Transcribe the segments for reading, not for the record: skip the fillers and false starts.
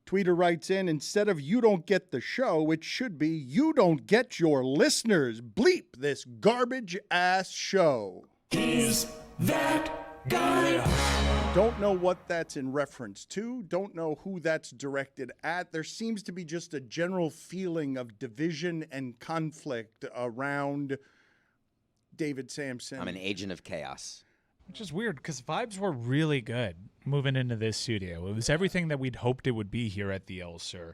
Tweeter writes in, instead of you don't get the show, it should be you don't get your listeners. Bleep this garbage-ass show. He's that guy. Don't know what that's in reference to. Don't know who that's directed at. There seems to be just a general feeling of division and conflict around David Samson. I'm an agent of chaos. Which is weird because vibes were really good moving into this studio. It was everything that we'd hoped it would be here at the Elser.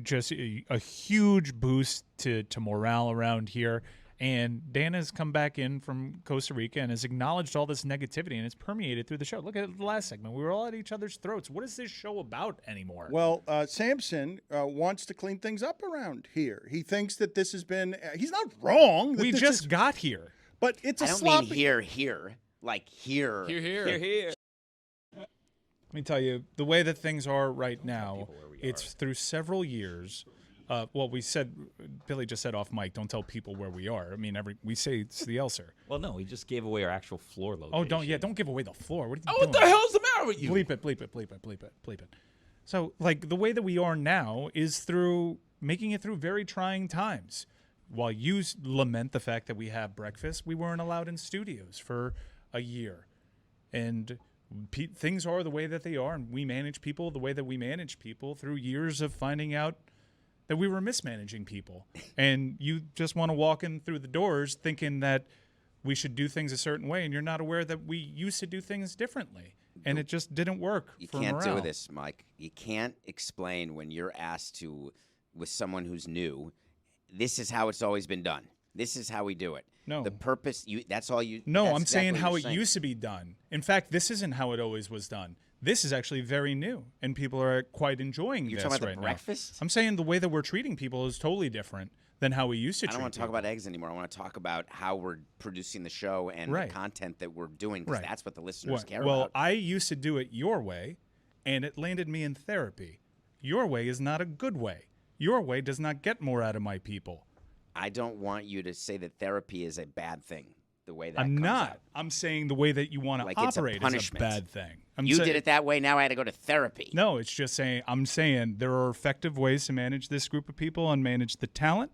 Just a huge boost to morale around here. And Dan has come back in from Costa Rica and has acknowledged all this negativity, and it's permeated through the show. Look at the last segment. We were all at each other's throats. What is this show about anymore? Well, Samson wants to clean things up around here. He thinks that this has been he's not wrong. We just got here. But it's I don't sloppy. mean here. Like here. Here. Let me tell you, the way that things are right now, it's through several years. Billy just said off mic, don't tell people where we are. I mean, we say it's the Elser. Well, no, we just gave away our actual floor location. Oh, don't give away the floor. What are you What doing? the hell's the matter with you? Bleep it. So, like, the way that we are now is through making it through very trying times. While you lament the fact that we have breakfast, we weren't allowed in studios for a year. And things are the way that they are, and we manage people the way that we manage people through years of finding out that we were mismanaging people. And you just want to walk in through the doors thinking that we should do things a certain way, and you're not aware that we used to do things differently. And it just didn't work for morale. You can't do this, Mike. You can't explain when you're asked to, with someone who's new, this is how it's always been done. This is how we do it. No. The purpose, that's all you... No, that's I'm saying exactly how what it you're saying. used to be done. In fact, this isn't how it always was done. This is actually very new, and people are quite enjoying You're this talking about right the now. breakfast? I'm saying the way that we're treating people is totally different than how we used to treat I don't want to talk people. about eggs anymore. I want to talk about how we're producing the show and Right. the content that we're doing, because Right. that's what the listeners care Well, about. I used to do it your way, and it landed me in therapy. Your way is not a good way. Your way does not get more out of my people. I don't want you to say that therapy is a bad thing, the way that I'm comes not. out. I'm saying the way that you want to Like it's a operate is a punishment. bad thing. You did it that way, now I had to go to therapy. No, it's just saying, I'm saying there are effective ways to manage this group of people and manage the talent.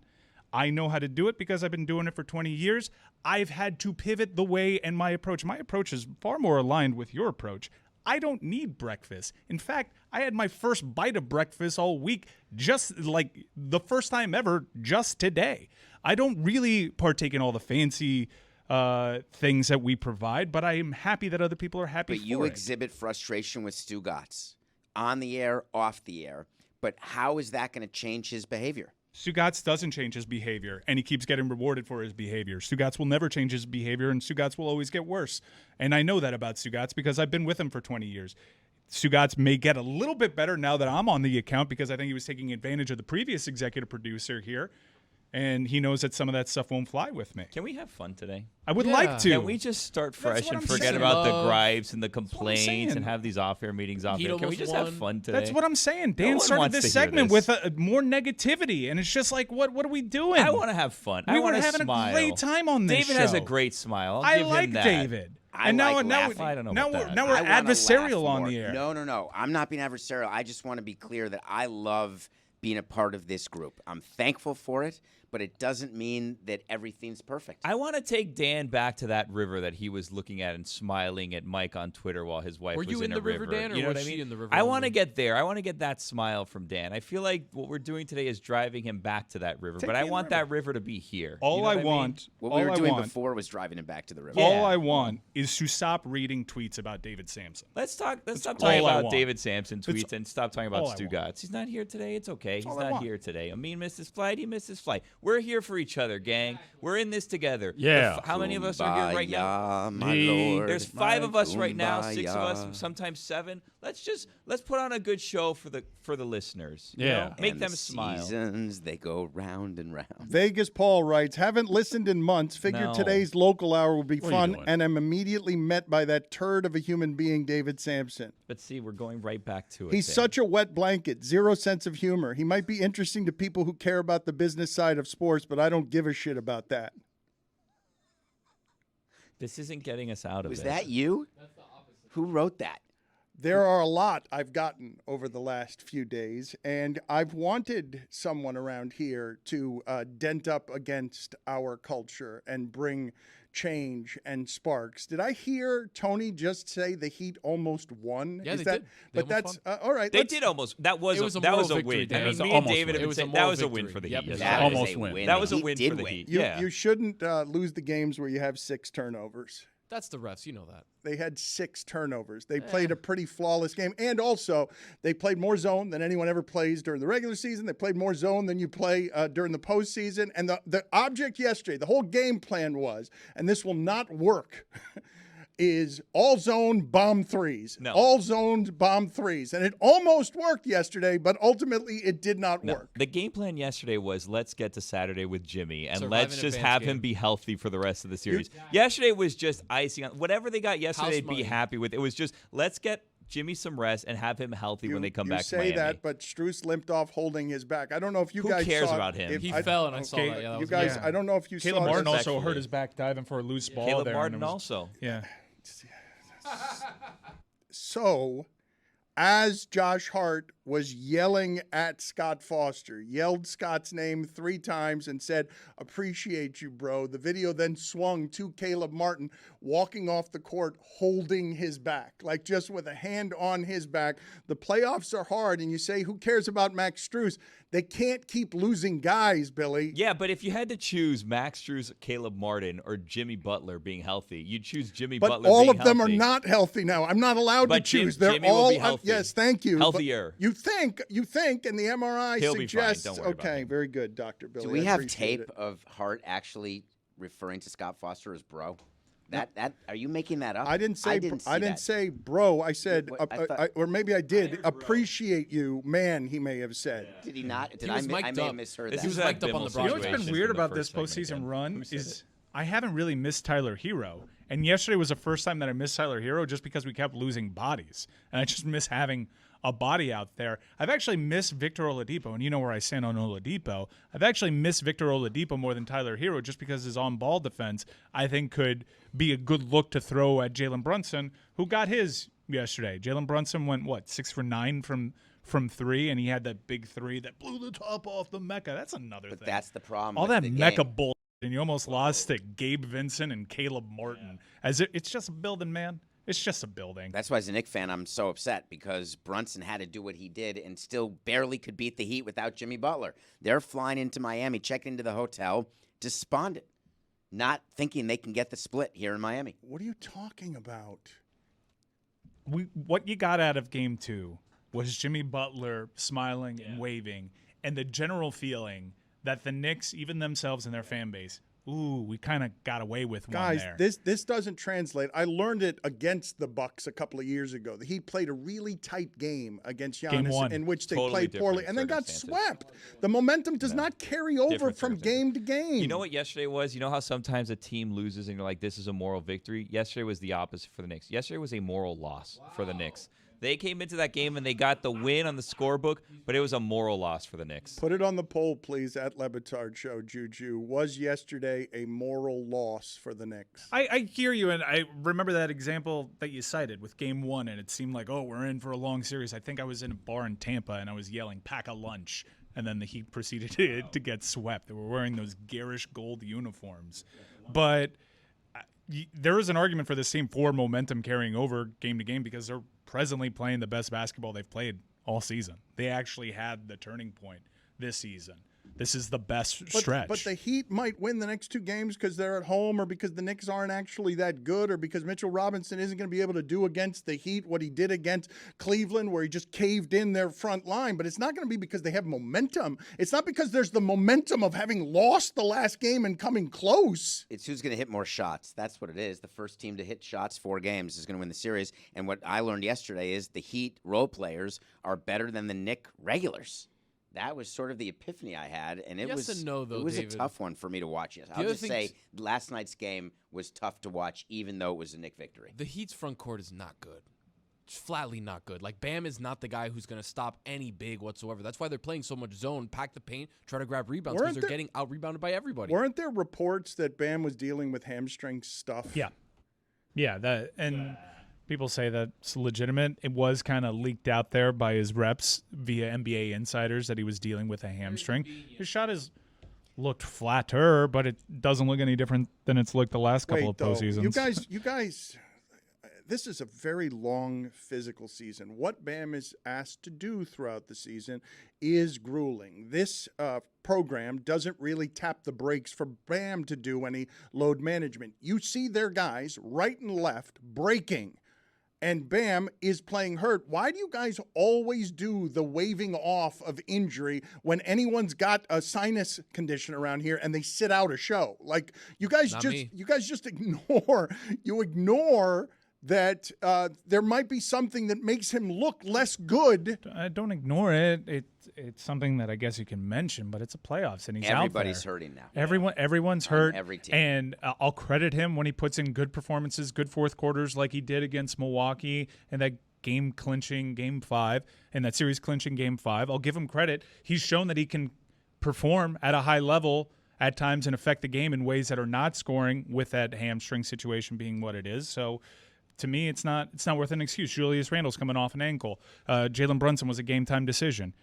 I know how to do it because I've been doing it for 20 years. I've had to pivot the way and my approach. My approach is far more aligned with your approach. I don't need breakfast. In fact, I had my first bite of breakfast all week, just like the first time ever, just today. I don't really partake in all the fancy things that we provide, but I am happy that other people are happy But you exhibit frustration with Stugotz, on the air, off the air. But how is that going to change his behavior? Stugotz doesn't change his behavior, and he keeps getting rewarded for his behavior. Stugotz will never change his behavior, and Stugotz will always get worse. And I know that about Stugotz because I've been with him for 20 years. Stugotz may get a little bit better now that I'm on the account because I think he was taking advantage of the previous executive producer here, and he knows that some of that stuff won't fly with me. Can we have fun today? I would like to. Can we just start fresh what and I'm forget saying. about the Love. gripes and the what I'm complaints saying. and have these off-air meetings off Heat air? Can we almost just won. have fun today? That's what I'm saying. Dan one started wants this to hear segment this. with more negativity, and it's just like, what are we doing? I want to have fun. We I were want to having smile. a great time on this David has a show. great smile. I'll I give like him that. David. I and now, like now, laughing. I don't know now about we're that. now we're I wanna adversarial laugh on more. the air. No. I'm not being adversarial. I just want to be clear that I love being a part of this group. I'm thankful for it, but it doesn't mean that everything's perfect. I want to take Dan back to that river that he was looking at and smiling at Mike on Twitter while his wife Were was you in a the river, Dan, or You know was what I she mean? in the river I on want to you? get there. I want to get that smile from Dan. I feel like what we're doing today is driving him back to that river, Take but me I in the want river. that river to be here. All You know I what mean? want, What all we were I doing want, before was driving him back to the river. Yeah. all I want is to stop reading tweets about David Samson. Let's stop all talking I about want. David Samson tweets It's and stop talking all about I want. Stugotz. He's not here today. It's okay. He's all I not want. here today. Amin missed his flight. He missed his flight. We're here for each other, gang. We're in this together. Yeah. How many of us are here right now? Kumbaya, my Me. lord. There's 5 of us right now, 6 of Kumbaya. us, sometimes 7. Let's put on a good show for the listeners. you Yeah. know? Make And them the smile. Seasons, they go round and round. Vegas Paul writes, haven't listened in months. Figured No. today's local hour will be What are you fun, doing? and I'm immediately met by that turd of a human being, David Samson. But see, we're going right back to it. He's Dan. such a wet blanket, zero sense of humor. He might be interesting to people who care about the business side of sports, but I don't give a shit about that. This isn't getting us out of Was this. that you? That's the opposite. Who wrote that? There are a lot I've gotten over the last few days, and I've wanted someone around here to dent up against our culture and bring change and sparks. Did I hear Tony just say the Heat almost won? Yeah, Is they that, did. But almost that's all right. They did almost. That was It was a that moral was a victory, win. Dan. I It was mean, me and almost David win. have It been was saying a that moral was a win victory. for the Yep. Heat. That yesterday. was Almost a win. win. That was a Heat win did for the win. Heat. You, Yeah. you shouldn't lose the games where you have 6 turnovers. That's the refs. You know that. They had 6 turnovers. They played a pretty flawless game. And also, they played more zone than anyone ever plays during the regular season. They played more zone than you play during the postseason. And the object yesterday, the whole game plan was, and this will not work, is all zone bomb threes. No. All zones bomb threes. And it almost worked yesterday, but ultimately it did not No, work. the game plan yesterday was let's get to Saturday with Jimmy and Survive let's an just advanced have game. him be healthy for the rest of the series. Yesterday was just icing on whatever they got yesterday. House They'd be money. happy with. It was just let's get Jimmy some rest and have him healthy when they come back to say Miami. that, but Strus limped off holding his back. I don't know if you Who guys cares saw about him? if He I- fell, and I saw okay, that. Yeah, that you was guys, bad. I don't know if you Caleb saw Martin this. also hurt Respectfully. his back diving for a loose ball Caleb there. Martin and it was- also. Yeah. So, as Josh Hart was yelling at Scott Foster, yelled Scott's name 3 times and said, "Appreciate you, bro." The video then swung to Caleb Martin walking off the court holding his back, like just with a hand on his back. The playoffs are hard, and you say, who cares about Max Strus? They can't keep losing guys, Billy. Yeah, but if you had to choose Max Strus, Caleb Martin, or Jimmy Butler being healthy, you'd choose Jimmy But Butler all being of them healthy. are not healthy now. I'm not allowed But to choose. Jimmy They're will all be healthy. yes, thank you. But Healthier. you think, and the MRI He'll be fine. suggests. Don't worry about Okay, him. very good, Dr. Billy. Do we I have appreciate tape it. of Hart actually referring to Scott Foster as bro? That are you making that up? I didn't say. I didn't that. say, bro. I said, What- I thought- or maybe I did. Appreciate you, man. He may have said. Did he not? Did He I? was I mic'd may have up. misheard This that. was was that mic'd up on Bimmel the You know what's situation been weird from the about this first segment postseason again. run is I haven't really missed Tyler Hero. And yesterday was the first time that I missed Tyler Hero just because we kept losing bodies. And I just miss having a body out there. I've actually missed Victor Oladipo, and you know where I stand on Oladipo. I've actually missed Victor Oladipo more than Tyler Hero just because his on-ball defense, I think, could be a good look to throw at Jalen Brunson, who got his yesterday. Jalen Brunson went, 6 for 9 from 3, and he had that big 3 that blew the top off the Mecca. That's another But thing. that's the problem. All with that the Mecca game. bull, and you almost lost to Gabe Vincent and Caleb Martin. It's just a building, man. It's just a building. That's why, as a Knicks fan, I'm so upset because Brunson had to do what he did and still barely could beat the Heat without Jimmy Butler. They're flying into Miami, checking into the hotel, despondent, not thinking they can get the split here in Miami. What are you talking about? What you got out of game 2 was Jimmy Butler smiling and waving, and the general feeling that the Knicks, even themselves and their fan base, we kind of got away with one Guys, there. this doesn't translate. I learned it against the Bucks a couple of years ago. The Heat played a really tight game against Game Giannis 1. in which they Totally played poorly different and then got circumstances. swept. The momentum does not carry over Different from circumstances. game to game. You know what yesterday was? You know how sometimes a team loses and you're like, this is a moral victory? Yesterday was the opposite for the Knicks. Yesterday was a moral loss for the Knicks. They came into that game and they got the win on the scorebook, but it was a moral loss for the Knicks. Put it on the poll, please, at LeBatard Show, Juju. Was yesterday a moral loss for the Knicks? I hear you, and I remember that example that you cited with game 1, and it seemed like, we're in for a long series. I think I was in a bar in Tampa, and I was yelling, pack a lunch, and then the Heat proceeded to get swept. They were wearing those garish gold uniforms. But there is an argument for this team for momentum carrying over game to game because they're presently playing the best basketball they've played all season. They actually had the turning point this season. This is the best stretch. But the Heat might win the next 2 games because they're at home or because the Knicks aren't actually that good or because Mitchell Robinson isn't going to be able to do against the Heat what he did against Cleveland where he just caved in their front line. But it's not going to be because they have momentum. It's not because there's the momentum of having lost the last game and coming close. It's who's going to hit more shots. That's what it is. The first team to hit shots 4 games is going to win the series. And what I learned yesterday is the Heat role players are better than the Knicks regulars. That was sort of the epiphany I had, and it Yes was and no, though, it was David. a tough one for me to watch. Yes, I'll other just thing say last night's game was tough to watch, even though it was a Knicks victory. The Heat's front court is not good. It's flatly not good. Like, Bam is not the guy who's going to stop any big whatsoever. That's why they're playing so much zone, pack the paint, try to grab rebounds because they're getting out-rebounded by everybody. Weren't there reports that Bam was dealing with hamstring stuff? Yeah, People say that's legitimate. It was kind of leaked out there by his reps via NBA insiders that he was dealing with a hamstring. His shot has looked flatter, but it doesn't look any different than it's looked the last couple of postseasons. You guys, this is a very long physical season. What Bam is asked to do throughout the season is grueling. This program doesn't really tap the brakes for Bam to do any load management. You see their guys right and left breaking, and Bam is playing hurt. Why do you guys always do the waving off of injury when anyone's got a sinus condition around here and they sit out a show? Like you guys just ignore that there might be something that makes him look less good. I don't ignore it. It's something that I guess you can mention, but it's a playoffs and he's Everybody's out there. hurting now. Everyone's hurt. Every team. And I'll credit him when he puts in good performances, good fourth quarters like he did against Milwaukee and that game-clinching Game 5 and that series-clinching Game 5. I'll give him credit. He's shown that he can perform at a high level at times and affect the game in ways that are not scoring, with that hamstring situation being what it is. So to me, it's not worth an excuse. Julius Randle's coming off an ankle. Jalen Brunson was a game-time decision.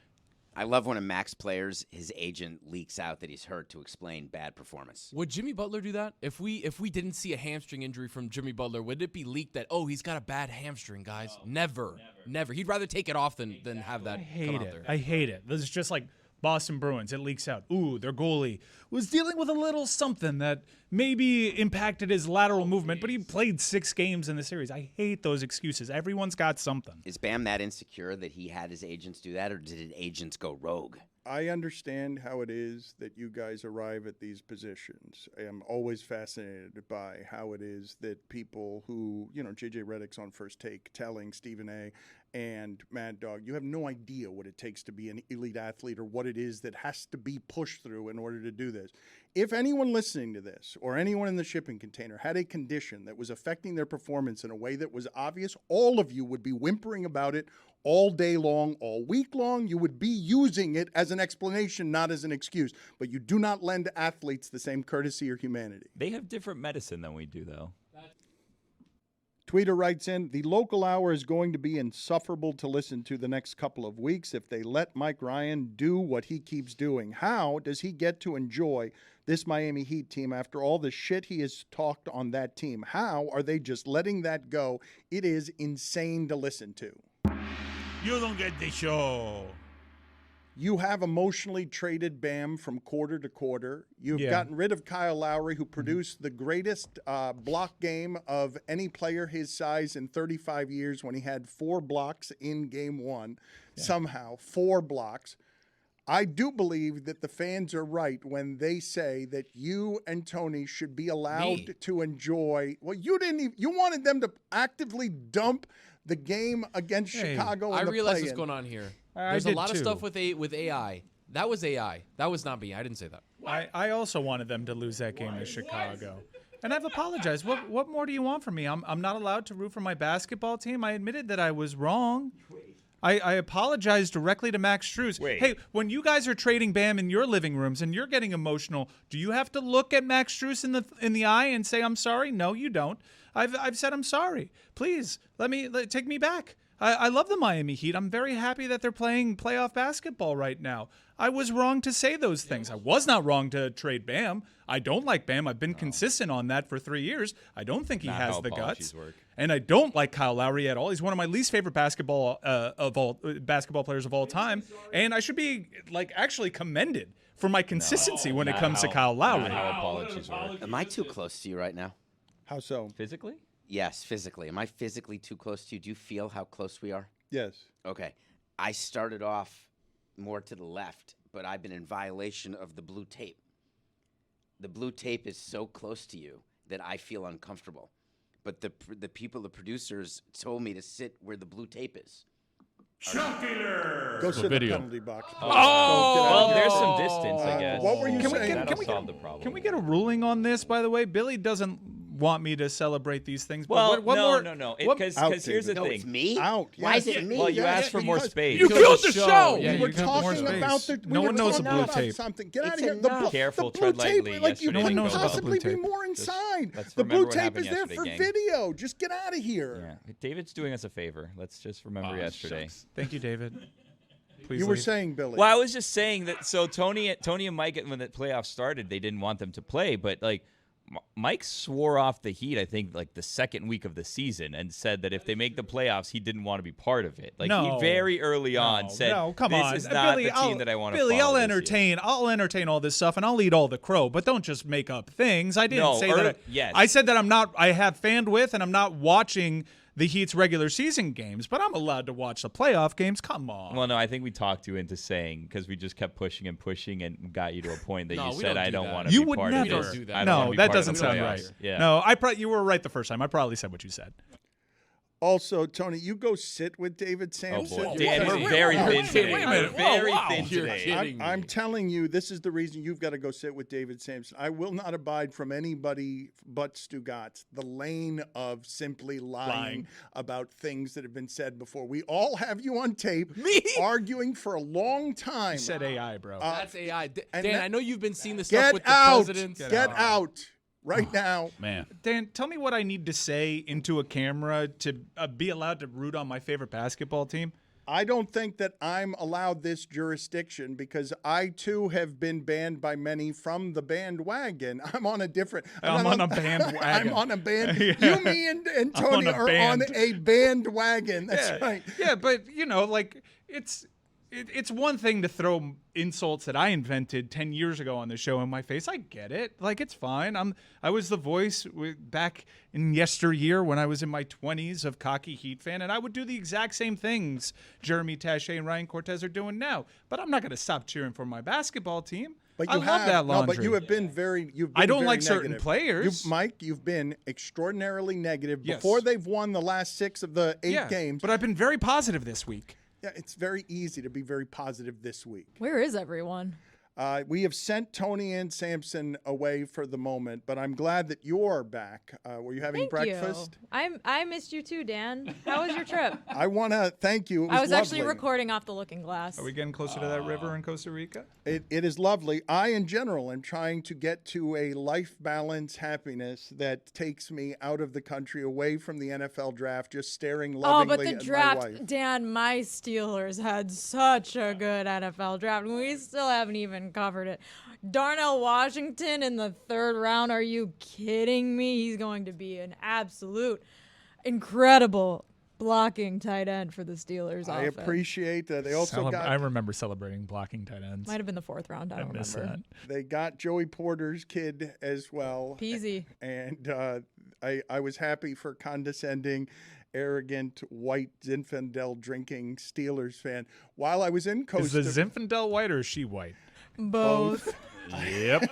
I love when a max player's his agent leaks out that he's hurt to explain bad performance. Would Jimmy Butler do that? If we didn't see a hamstring injury from Jimmy Butler, would it be leaked that, oh, he's got a bad hamstring, guys? Never. He'd rather take it off than have that come out there. I hate it. This is just like Boston Bruins. It leaks out. Ooh, their goalie was dealing with a little something that maybe impacted his lateral movement, but he played 6 games in the series. I hate those excuses. Everyone's got something. Is Bam that insecure that he had his agents do that, or did agents go rogue? I understand how it is that you guys arrive at these positions. I am always fascinated by how it is that people who, JJ Redick's on First Take telling Stephen A. and Mad Dog, you have no idea what it takes to be an elite athlete or what it is that has to be pushed through in order to do this. If anyone listening to this or anyone in the shipping container had a condition that was affecting their performance in a way that was obvious, all of you would be whimpering about it all day long, all week long. You would be using it as an explanation, not as an excuse. But you do not lend athletes the same courtesy or humanity. They have different medicine than we do, though. Tweeter writes in, the local hour is going to be insufferable to listen to the next couple of weeks if they let Mike Ryan do what he keeps doing. How does he get to enjoy this Miami Heat team after all the shit he has talked on that team? How are they just letting that go? It is insane to listen to. You don't get the show. You have emotionally traded Bam from quarter to quarter. You've gotten rid of Kyle Lowry, who produced the greatest block game of any player his size in 35 years when he had 4 blocks in Game 1. Yeah. Somehow, 4 blocks. I do believe that the fans are right when they say that you and Tony should be allowed to enjoy. Well, you didn't even, you wanted them to actively dump the game against Chicago. I realize what's going on here. There's a lot of stuff with AI. That was AI. That was not me. I didn't say that. I also wanted them to lose that game in Chicago. And I've apologized. What more do you want from me? I'm not allowed to root for my basketball team. I admitted that I was wrong. I apologized directly to Max Strus. Hey, when you guys are trading Bam in your living rooms and you're getting emotional, do you have to look at Max Strus in the eye and say I'm sorry? No, you don't. I've said I'm sorry. Please take me back. I love the Miami Heat. I'm very happy that they're playing playoff basketball right now. I was wrong to say those things. I was not wrong to trade Bam. I don't like Bam. I've been consistent on that for 3 years. I don't think he has the guts. And I don't like Kyle Lowry at all. He's one of my least favorite basketball players of all time. And I should be actually commended for my consistency when it comes to Kyle Lowry. How apologies work. Am I too close to you right now? How so? Physically? Yes, physically. Am I physically too close to you? Do you feel how close we are? Yes. Okay. I started off more to the left, but I've been in violation of the blue tape. The blue tape is so close to you that I feel uncomfortable. But the producers told me to sit where the blue tape is. Go sit in the penalty box. Well, there's some distance, I guess. What were you saying? That'll solve the problem. Can we get a ruling on this, by the way? Billy doesn't want me to celebrate these things. But Well, what more? no. Out, Because here's the David. No, it's thing. me. Out. Why is Yes. it me? Well, you Yeah, asked for more because space. You killed the show. Yeah, we you were got more talking space. about the. No we one were knows the talking blue about tape. Something. Get out It's of here. enough. Careful, the blue tread tape. lightly. Like you Yesterday couldn't No one knows about the possibly blue be tape. more inside. let's The remember blue what tape happened is there for yesterday, gang. video. Just get out of here. Yeah, David's doing us a favor. Let's just remember yesterday. Thank you, David. Please You were leave. saying, Billy. Well, I was just saying that. So Tony and Mike, when the playoffs started, they didn't want them to play, but like Mike swore off the Heat. I think like the second week of the season, and said that if they make the playoffs, he didn't want to be part of it. Like No. he very early on said, "No, come "This on, is not Billy, the team that I want to." Billy, follow I'll this year." entertain all this stuff, and I'll eat all the crow. But don't just make up things. I didn't No, say that. yes. I said that I'm not. I have fanned with, and I'm not watching the Heat's regular season games, but I'm allowed to watch the playoff games. Come on. Well, no, I think we talked you into saying, because we just kept pushing and got you to a point that No, you we said, don't I do don't that. want to You be would part never. of this. We don't do that. I don't wanna No, be that part of doesn't the sound playoffs." right. Yeah. No, you were right the first time. I probably said what you said. Also, Tony, you go sit with David Oh Samson. boy, Whoa, Dan, whoa, we're whoa, very whoa, thin wait a today. minute. We're very Whoa, thin you're today. kidding. I'm telling you, this is the reason you've got to go sit with David Samson. I will not abide from anybody but Stugotz, the lane of simply lying about things that have been said before. We all have you on tape arguing for a long time. You said AI, bro. That's AI. and Dan, that- I know you've been seeing this stuff Get with the out! presidents. Get out right now. Man. Dan, tell me what I need to say into a camera to be allowed to root on my favorite basketball team. I don't think that I'm allowed this jurisdiction because I too have been banned by many from the bandwagon. I'm on a different. I'm not on a bandwagon. I'm on a band. Yeah. You, me, and I'm Tony on a are band. on a bandwagon. That's right. Yeah, but like it's one thing to throw insults that I invented 10 years ago on the show in my face. I get it. Like, it's fine. I was the voice back in yesteryear when I was in my 20s of cocky Heat fan, and I would do the exact same things Jeremy Taché and Ryan Cortez are doing now. But I'm not going to stop cheering for my basketball team. But I you love that laundry. No, but you have been very. You've been I don't very like certain negative. players. Mike, you've been extraordinarily negative Yes. before they've won the last 6 of the 8 games. But I've been very positive this week. Yeah, it's very easy to be very positive this week. Where is everyone? We have sent Tony and Samson away for the moment, but I'm glad that you're back. Were you having Thank breakfast? you. I missed you too, Dan. How was your trip? I want to thank you. It was I was actually lovely. recording off the Looking Glass. Are we getting closer to that river in Costa Rica? It is lovely. I, in general, am trying to get to a life balance happiness that takes me out of the country, away from the NFL draft, just staring Oh, lovingly but the at draft, my wife. Dan, my Steelers had such a good NFL draft. We still haven't even covered it. Darnell Washington in the 3rd round. Are you kidding me? He's going to be an absolute incredible blocking tight end for the Steelers I offense. appreciate that. They also I got remember celebrating blocking tight ends. Might have been the 4th round. I don't miss remember. that. they got Joey Porter's kid as well. Peasy. And I was happy for condescending, arrogant, white Zinfandel drinking Steelers fan. While I was in Costa Is the Zinfandel white or is she white? Both. Yep.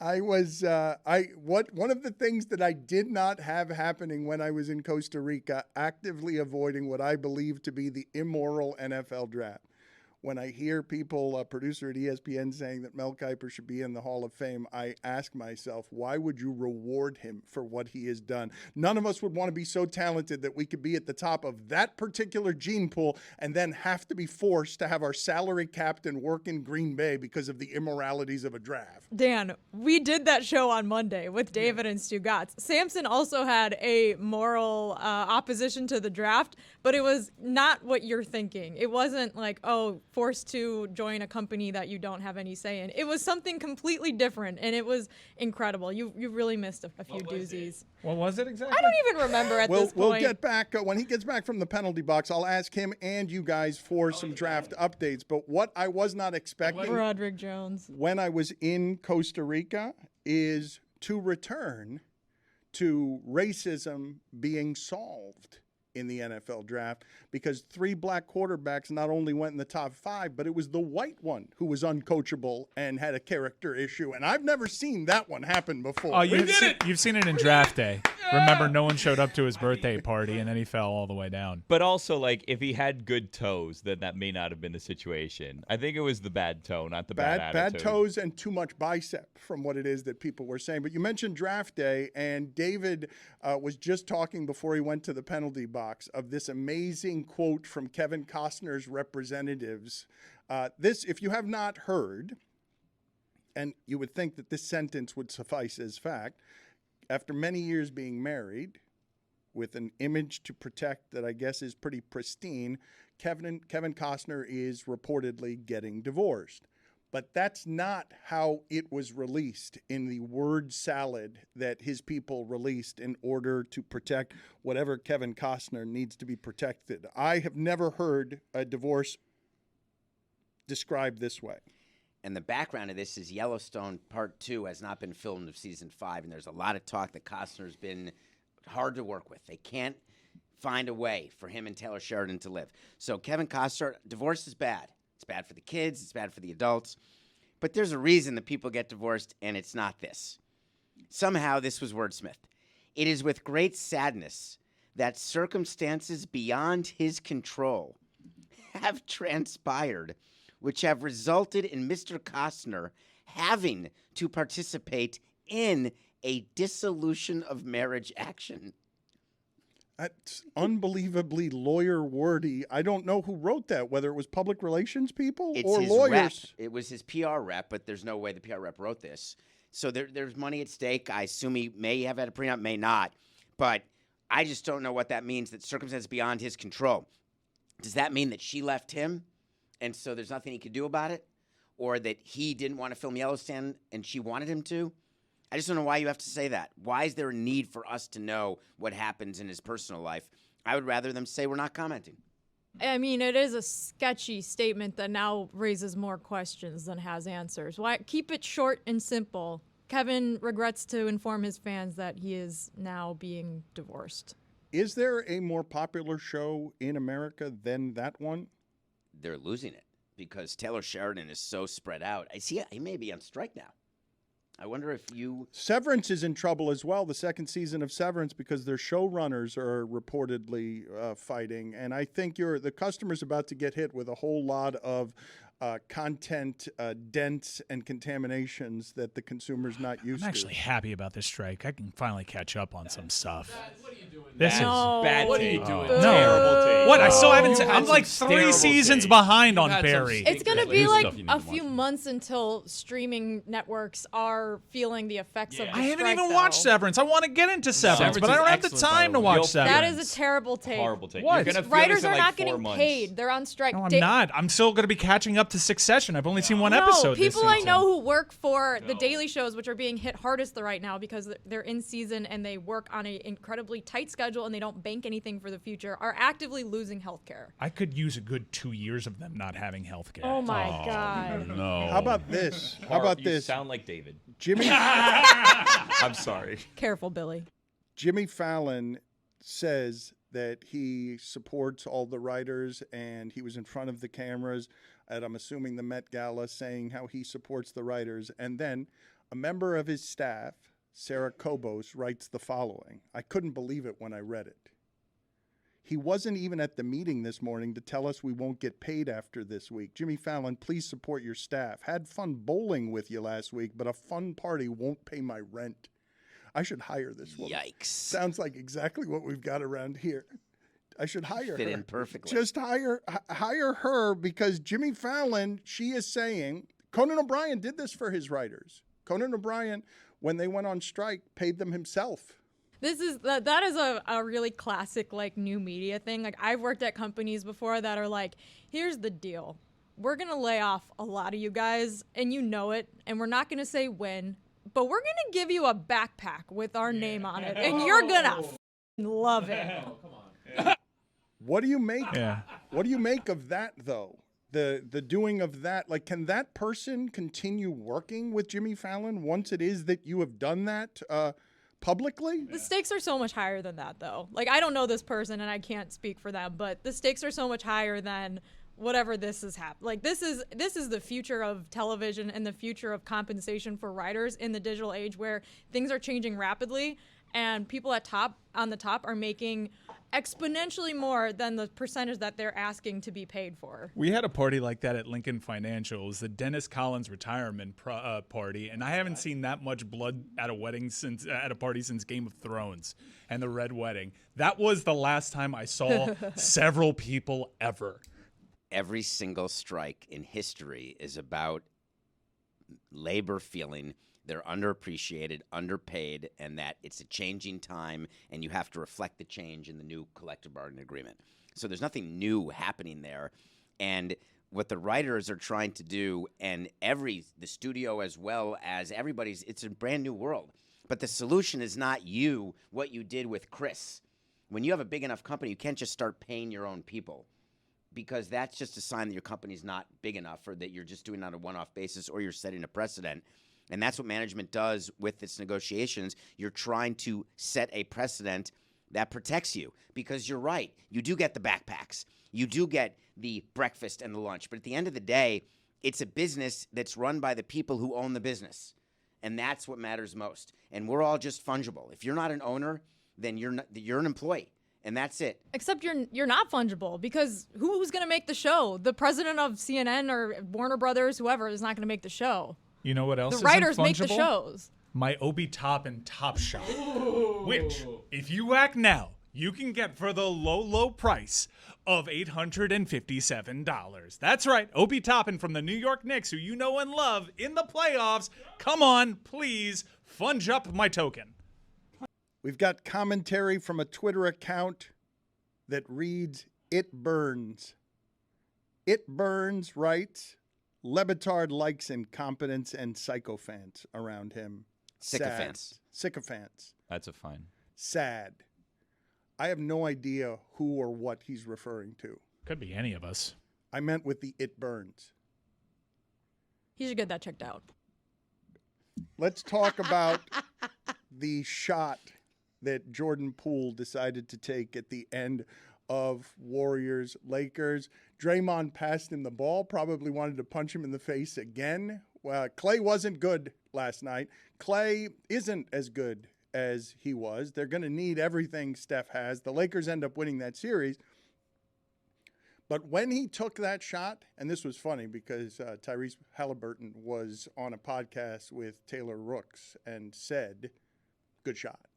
I was one of the things that I did not have happening when I was in Costa Rica, actively avoiding what I believe to be the immoral NFL draft. When I hear people, a producer at ESPN saying that Mel Kiper should be in the Hall of Fame, I ask myself, why would you reward him for what he has done? None of us would want to be so talented that we could be at the top of that particular gene pool and then have to be forced to have our salary captain work in Green Bay because of the immoralities of a draft. Dan, we did that show on Monday with David and Stugotz. Samson also had a moral opposition to the draft, but it was not what you're thinking. It wasn't like, oh, forced to join a company that you don't have any say in. It was something completely different, and it was incredible. You really missed a few doozies. What was it exactly? I don't even remember at this point. We'll get back when he gets back from the penalty box. I'll ask him and you guys for some draft updates. But what I was not expecting Broderick Jones. when I was in Costa Rica is to return to racism being solved in the NFL draft because 3 black quarterbacks not only went in the top 5, but it was the white one who was uncoachable and had a character issue. And I've never seen that one happen before. Oh, you've seen it in draft day. Remember, no one showed up to his birthday party, and then he fell all the way down. But also, like, if he had good toes, then that may not have been the situation. I think it was the bad toe, not the bad attitude. Bad toes and too much bicep from what it is that people were saying. But you mentioned draft day, and David was just talking before he went to the penalty box of this amazing quote from Kevin Costner's representatives. This, if you have not heard, and you would think that this sentence would suffice as fact, after many years being married with an image to protect that I guess is pretty pristine, Kevin Costner is reportedly getting divorced. But that's not how it was released in the word salad that his people released in order to protect whatever Kevin Costner needs to be protected. I have never heard a divorce described this way. And the background of this is Yellowstone Part 2 has not been filmed of Season 5, and there's a lot of talk that Costner's been hard to work with. They can't find a way for him and Taylor Sheridan to live. So Kevin Costner, divorce is bad. It's bad for the kids. It's bad for the adults. But there's a reason that people get divorced, and it's not this. Somehow this was wordsmithed. It is with great sadness that circumstances beyond his control have transpired, which have resulted in Mr. Costner having to participate in a dissolution of marriage action. That's unbelievably lawyer wordy. I don't know who wrote that, whether it was public relations people or his lawyers. Rep. It was his PR rep, but there's no way the PR rep wrote this. So there's money at stake. I assume he may have had a prenup, may not. But I just don't know what that means, that circumstances beyond his control. Does that mean that she left him, and so there's nothing he could do about it? Or that he didn't want to film Yellowstone and she wanted him to? I just don't know why you have to say that. Why is there a need for us to know what happens in his personal life? I would rather them say we're not commenting. I mean, it is a sketchy statement that now raises more questions than has answers. Why keep it short and simple? Kevin regrets to inform his fans that he is now being divorced. Is there a more popular show in America than that one? They're losing it because Taylor Sheridan is so spread out. I see he may be on strike now. I wonder if you... Severance is in trouble as well, the second season of Severance, because their showrunners are reportedly fighting. And I think the customer's about to get hit with a whole lot of content dents and contaminations that the consumer's not used I'm actually to. happy about this strike. I can finally catch up on some stuff. What are you doing? This is bad What are take. you doing? No. Terrible take. What? I still haven't. You've I'm had like some 3 terrible seasons takes. behind You've on had some Barry. stink- It's going to Like, be here's like stuff you need a to few watch. months until streaming networks are feeling the effects of the I haven't strike, even though. watched Severance. I want to get into Severance, but I is don't have the excellent, by time the to way. watch You'll- Severance. That is a terrible take. Horrible take. What? You're gonna feel Writers this in are like not 4 getting months. paid. They're on strike. No, I'm not. I'm still going to be catching up to Succession. I've only seen one episode this people I season. know who work for the daily shows, which are being hit hardest right now because they're in season and they work on an incredibly tight schedule and they don't bank anything for the future, are actively losing health care. I could use a good 2 years of them not having health care. Oh my God. No. How about this? How about You this? sound like David. Jimmy I'm sorry. Careful, Billy. Jimmy Fallon says that he supports all the writers, and he was in front of the cameras at, I'm assuming, the Met Gala, saying how he supports the writers. And then a member of his staff, Sarah Kobos, writes the following. I couldn't believe it when I read it. He wasn't even at the meeting this morning to tell us we won't get paid after this week. Jimmy Fallon, please support your staff. Had fun bowling with you last week, but a fun party won't pay my rent. I should hire this woman. Yikes. Sounds like exactly what we've got around here. I should hire Fit her. in perfectly. Just hire her, because Jimmy Fallon, she is saying, Conan O'Brien did this for his writers. Conan O'Brien, when they went on strike, paid them himself. That is a really classic like new media thing. Like I've worked at companies before that are like, here's the deal. We're going to lay off a lot of you guys and you know it, and we're not going to say when, but we're going to give you a backpack with our name on it and you're going to love it. What do you make? Yeah. What do you make of that, though? The doing of that, like, can that person continue working with Jimmy Fallon once it is that you have done that publicly? The stakes are so much higher than that, though. Like, I don't know this person, and I can't speak for them, but the stakes are so much higher than whatever this is happening. Like, this is the future of television and the future of compensation for writers in the digital age, where things are changing rapidly, and people on the top are making exponentially more than the percentage that they're asking to be paid for. We had a party like that at Lincoln Financial. It was the Dennis Collins retirement party, and I haven't seen that much blood at a party since Game of Thrones and the Red Wedding. That was the last time I saw several people ever. Every single strike in history is about labor feeling they're underappreciated, underpaid, and that it's a changing time, and you have to reflect the change in the new collective bargaining agreement. So there's nothing new happening there. And what the writers are trying to do, and the studio as well as everybody's, it's a brand new world. But the solution is not what you did with Chris. When you have a big enough company, you can't just start paying your own people, because that's just a sign that your company's not big enough, or that you're just doing it on a one-off basis, or you're setting a precedent. And that's what management does with its negotiations. You're trying to set a precedent that protects you, because you're right. You do get the backpacks. You do get the breakfast and the lunch. But at the end of the day, it's a business that's run by the people who own the business. And that's what matters most. And we're all just fungible. If you're not an owner, then you're an employee. And that's it. Except you're not fungible, because who's going to make the show? The president of CNN or Warner Brothers, whoever, is not going to make the show. You know what else The isn't writers make the fungible? shows. My Obi Top and Top Shop, which, if you act now, you can get for the low, low price of $857. That's right, Obi Toppin from the New York Knicks, who you know and love, in the playoffs. Come on, please, funge up my token. We've got commentary from a Twitter account that reads, "It burns." It burns writes, Le Batard likes incompetence and sycophants around him. Sycophants. Sycophants. That's a fine. Sad. I have no idea who or what he's referring to. Could be any of us. I meant with the "it burns." He should get that checked out. Let's talk about the shot that Jordan Poole decided to take at the end of Warriors-Lakers. Draymond passed him the ball, probably wanted to punch him in the face again. Clay wasn't good last night. Clay isn't as good as he was. They're going to need everything Steph has. The Lakers end up winning that series. But when he took that shot, and this was funny because Tyrese Halliburton was on a podcast with Taylor Rooks and said, "Good shot."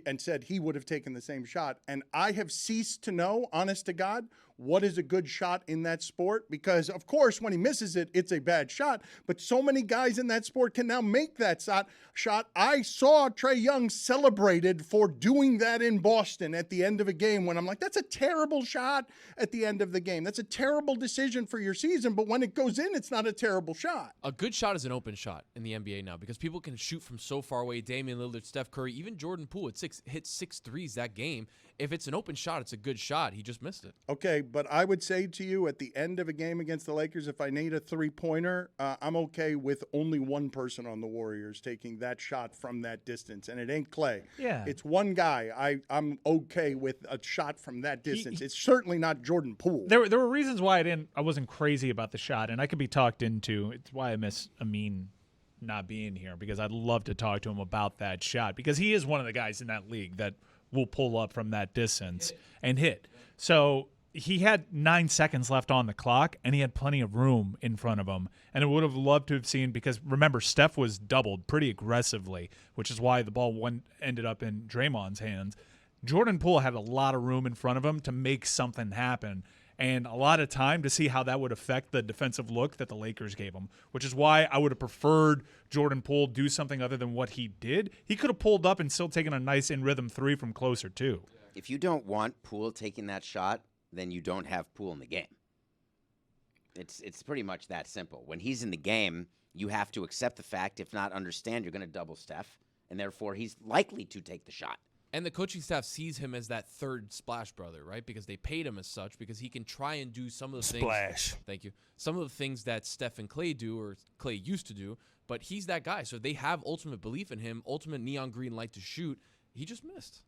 And said he would have taken the same shot. And I have ceased to know, honest to God, what is a good shot in that sport. Because, of course, when he misses it, it's a bad shot. But so many guys in that sport can now make that shot. I saw Trae Young celebrated for doing that in Boston at the end of a game, when I'm like, that's a terrible shot at the end of the game. That's a terrible decision for your season. But when it goes in, it's not a terrible shot. A good shot is an open shot in the NBA now, because people can shoot from so far away. Damian Lillard, Steph Curry, even Jordan Poole hit 6 threes that game. If it's an open shot, it's a good shot. He just missed it. Okay, but I would say to you, at the end of a game against the Lakers, if I need a three-pointer, I'm okay with only one person on the Warriors taking that shot from that distance, and it ain't Clay. Yeah. It's one guy. I'm okay with a shot from that distance. It's certainly not Jordan Poole. There were reasons why I wasn't crazy about the shot, and I could be talked into. It's why I miss Amin not being here, because I'd love to talk to him about that shot, because he is one of the guys in that league that will pull up from that distance and hit. So he had 9 seconds left on the clock, and he had plenty of room in front of him. And I would have loved to have seen, because remember, Steph was doubled pretty aggressively, which is why the ball ended up in Draymond's hands. Jordan Poole had a lot of room in front of him to make something happen, and a lot of time to see how that would affect the defensive look that the Lakers gave him, which is why I would have preferred Jordan Poole do something other than what he did. He could have pulled up and still taken a nice in-rhythm three from closer, too. If you don't want Poole taking that shot, then you don't have Poole in the game. It's pretty much that simple. When he's in the game, you have to accept the fact, if not understand, you're going to double Steph, and therefore he's likely to take the shot. And the coaching staff sees him as that third splash brother, right? Because they paid him as such, because he can try and do some of the Splash. things. Thank you. Some of the things that Steph and Clay do, or Clay used to do, but he's that guy. So they have ultimate belief in him, ultimate neon green light to shoot. He just missed.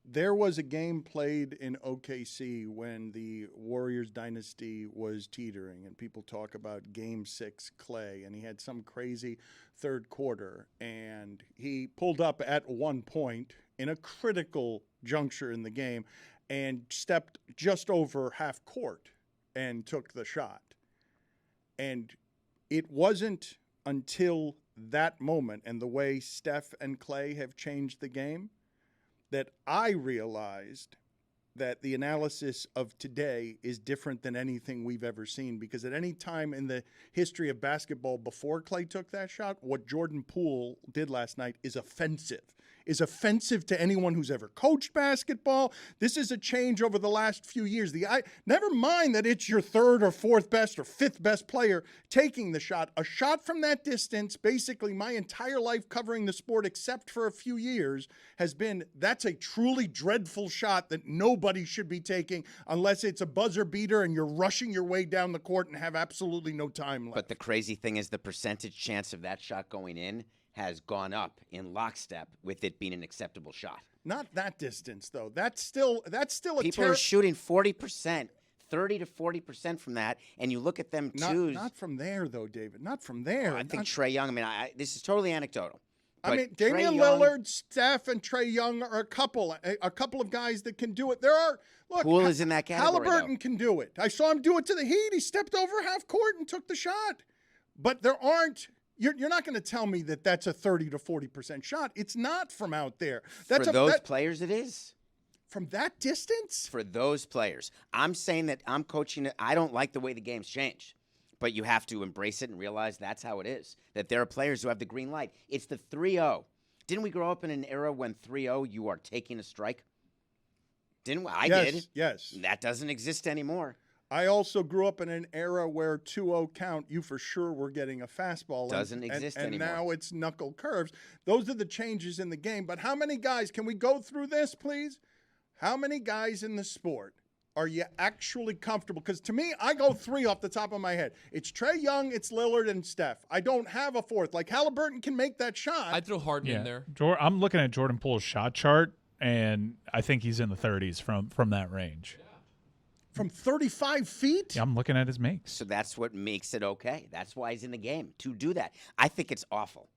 There was a game played in OKC when the Warriors dynasty was teetering, and people talk about Game 6 Clay, and he had some crazy third quarter, and he pulled up at one point in a critical juncture in the game and stepped just over half court and took the shot. And it wasn't until that moment and the way Steph and Clay have changed the game that I realized that the analysis of today is different than anything we've ever seen, because at any time in the history of basketball before Clay took that shot, what Jordan Poole did last night is offensive to anyone who's ever coached basketball. This is a change over the last few years. Never mind that it's your third or fourth best or fifth best player taking the shot. A shot from that distance, basically my entire life covering the sport except for a few years, that's a truly dreadful shot that nobody should be taking unless it's a buzzer beater and you're rushing your way down the court and have absolutely no time left. But the crazy thing is the percentage chance of that shot going in has gone up in lockstep with it being an acceptable shot. Not that distance, though. That's still a People are shooting 40%, 30 to 40% from that, and you look at them Not from there, though, David. Not from there. Well, I think Trae Young. I mean, this is totally anecdotal. I mean, Damian Lillard, Steph, and Trae Young are a couple of guys that can do it. Poole is in that category. Halliburton can do it. I saw him do it to the Heat. He stepped over half court and took the shot. But there aren't. You're not going to tell me that that's a 30 to 40% shot. It's not from out there. For those players, it is. From that distance? For those players. I'm saying that I'm coaching it. I don't like the way the game's changed. But you have to embrace it and realize that's how it is. That there are players who have the green light. It's the 3-0. Didn't we grow up in an era when 3-0 you are taking a strike? Didn't we? I did. Yes. That doesn't exist anymore. I also grew up in an era where 2-0 count, you for sure were getting a fastball. Doesn't exist anymore. And now it's knuckle curves. Those are the changes in the game. But how many guys, can we go through this, please? How many guys in the sport are you actually comfortable? Because to me, I go three off the top of my head. It's Trae Young, it's Lillard, and Steph. I don't have a fourth. Like Halliburton can make that shot. I'd throw Harden in there. I'm looking at Jordan Poole's shot chart, and I think he's in the 30s from that range. From 35 feet? Yeah, I'm looking at his makes. So that's what makes it okay. That's why he's in the game, to do that. I think it's awful.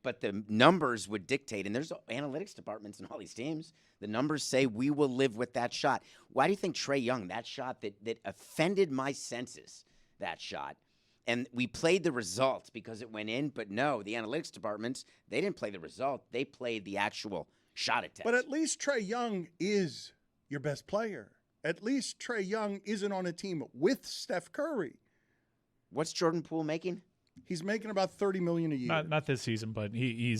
But the numbers would dictate, and there's analytics departments in all these teams. The numbers say we will live with that shot. Why do you think Trae Young, that shot that offended my senses, that shot, and we played the result because it went in, but no, the analytics departments, they didn't play the result. They played the actual shot attempt. But at least Trae Young is your best player. At least Trae Young isn't on a team with Steph Curry. What's Jordan Poole making? He's making about $30 million a year. Not this season, but he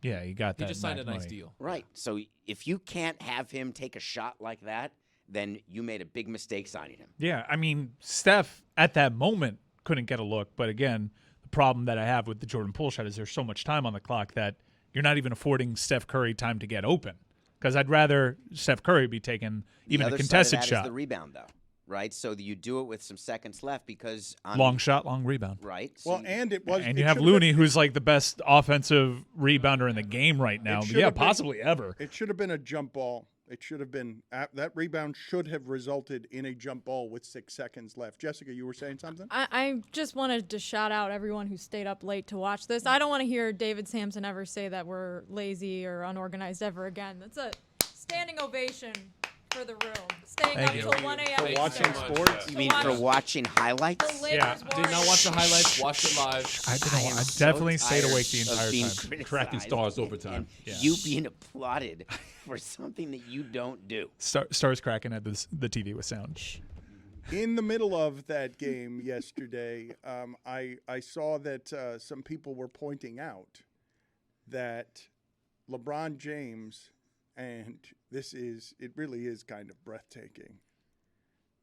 got that. He just signed a nice money. deal. Right. So if you can't have him take a shot like that, then you made a big mistake signing him. Yeah, I mean, Steph at that moment couldn't get a look, but again, the problem that I have with the Jordan Poole shot is there's so much time on the clock that you're not even affording Steph Curry time to get open. Because I'd rather Steph Curry be taking even a contested shot. shot. Is the rebound, though, right? So you do it with some seconds left because long shot, long rebound. Right. So well, and you have Looney, who's like the best offensive rebounder in the game right now. Possibly ever. It should have been a jump ball. It should have been that rebound should have resulted in a jump ball with 6 seconds left. Jessica, you were saying something? I just wanted to shout out everyone who stayed up late to watch this. I don't want to hear David Samson ever say that we're lazy or unorganized ever again. That's a standing ovation for the room. Staying up till 1 a.m. For watching sports? You mean for watching highlights? Yeah. Did not watch the highlights. Watched it live. I definitely stayed awake the entire time. Tracking stars overtime. Yeah. You being applauded for something that you don't do. Stars cracking at the TV with sound. In the middle of that game yesterday, I saw that some people were pointing out that LeBron James, and it really is kind of breathtaking,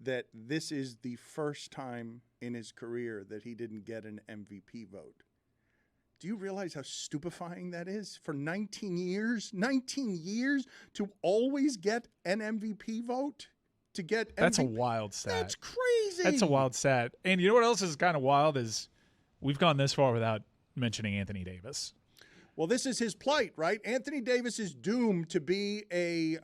that this is the first time in his career that he didn't get an MVP vote. Do you realize how stupefying that is? For 19 years to always get an MVP vote? To get That's a MVP? wild stat. That's crazy. That's a wild stat. And you know what else is kind of wild is we've gone this far without mentioning Anthony Davis. Well, this is his plight, right? Anthony Davis is doomed to be a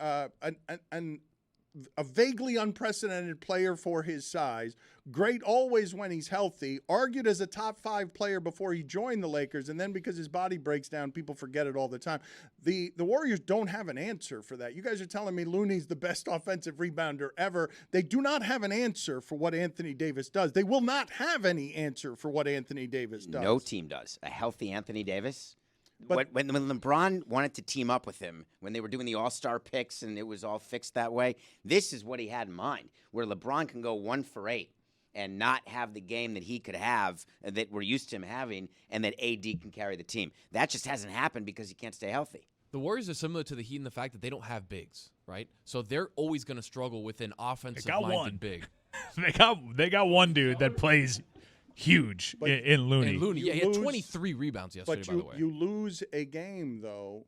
vaguely unprecedented player for his size. Great always when he's healthy. Argued as a top 5 player before he joined the Lakers, and then because his body breaks down, people forget it all the time. The Warriors don't have an answer for that. You guys are telling me Looney's the best offensive rebounder ever. They do not have an answer for what Anthony Davis does. They will not have any answer for what Anthony Davis does. No team does. A healthy Anthony Davis. But when LeBron wanted to team up with him, when they were doing the All-Star picks and it was all fixed that way, this is what he had in mind, where LeBron can go 1 for 8 and not have the game that he could have that we're used to him having, and that AD can carry the team. That just hasn't happened because he can't stay healthy. The Warriors are similar to the Heat in the fact that they don't have bigs, right? So they're always going to struggle with an offensive-minded big. They got one dude that plays huge in Looney. And Looney, he had 23 rebounds yesterday, by the way. You lose a game, though,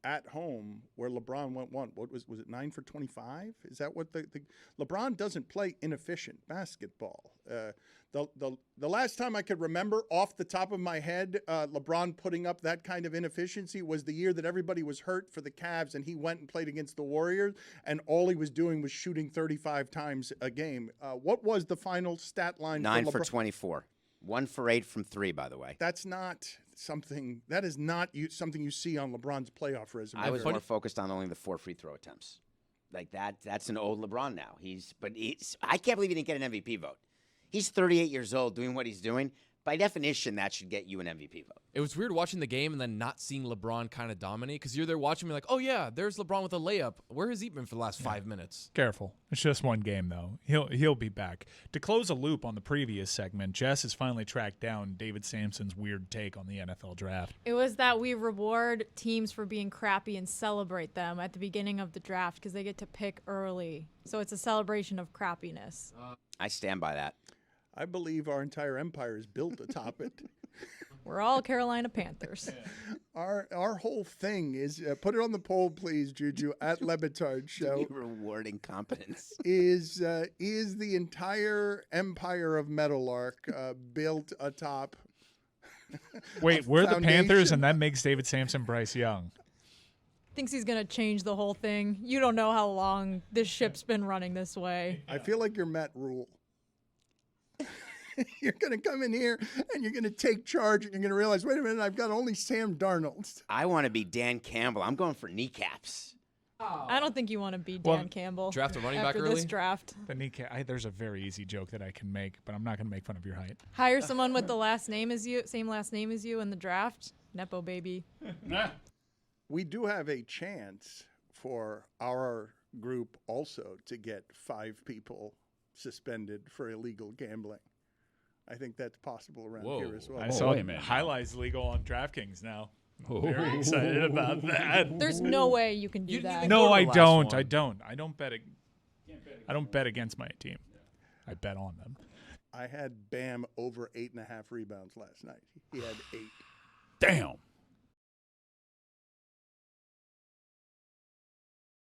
at home where LeBron went what was it 9 for 25? Is that what the LeBron doesn't play inefficient basketball? The last time I could remember off the top of my head, LeBron putting up that kind of inefficiency was the year that everybody was hurt for the Cavs, and he went and played against the Warriors, and all he was doing was shooting 35 times a game. What was the final stat line? 9 for 24. 1 for 8 from 3, by the way. That's not something. That is not something you see on LeBron's playoff resume. I was more focused on only the 4 free throw attempts. Like that. That's an old LeBron now. I can't believe he didn't get an MVP vote. He's 38 years old doing what he's doing. By definition, that should get you an MVP vote. It was weird watching the game and then not seeing LeBron kind of dominate, because you're there watching me like, oh, yeah, there's LeBron with a layup. Where has he been for the last 5 minutes? Careful. It's just one game, though. He'll be back. To close a loop on the previous segment, Jess has finally tracked down David Sampson's weird take on the NFL draft. It was that we reward teams for being crappy and celebrate them at the beginning of the draft because they get to pick early. So it's a celebration of crappiness. I stand by that. I believe our entire empire is built atop it. We're all Carolina Panthers. Our whole thing is, put it on the poll, please, Juju, at LeBatard Show. Rewarding competence. Is the entire empire of Meadowlark built atop? Wait, we're the Panthers, and that makes David Sampson Bryce Young. Thinks he's going to change the whole thing. You don't know how long this ship's been running this way. I feel like you're Matt Rule. You're going to come in here and you're going to take charge and you're going to realize, wait a minute, I've got only Sam Darnold. I want to be Dan Campbell. I'm going for kneecaps. I don't think you want to be Dan Campbell. Draft a running back after early? this draft. The kneecap. There's a very easy joke that I can make, but I'm not going to make fun of your height. Hire someone with the last name as you, same last name as you in the draft. Nepo baby. We do have a chance for our group also to get 5 people suspended for illegal gambling. I think that's possible around here as well. I saw Highlight's legal on DraftKings now. Very excited about that. There's no way you can do that. No, I don't. I don't bet. I don't bet against my team. I bet on them. I had Bam over 8.5 rebounds last night. He had 8. Damn.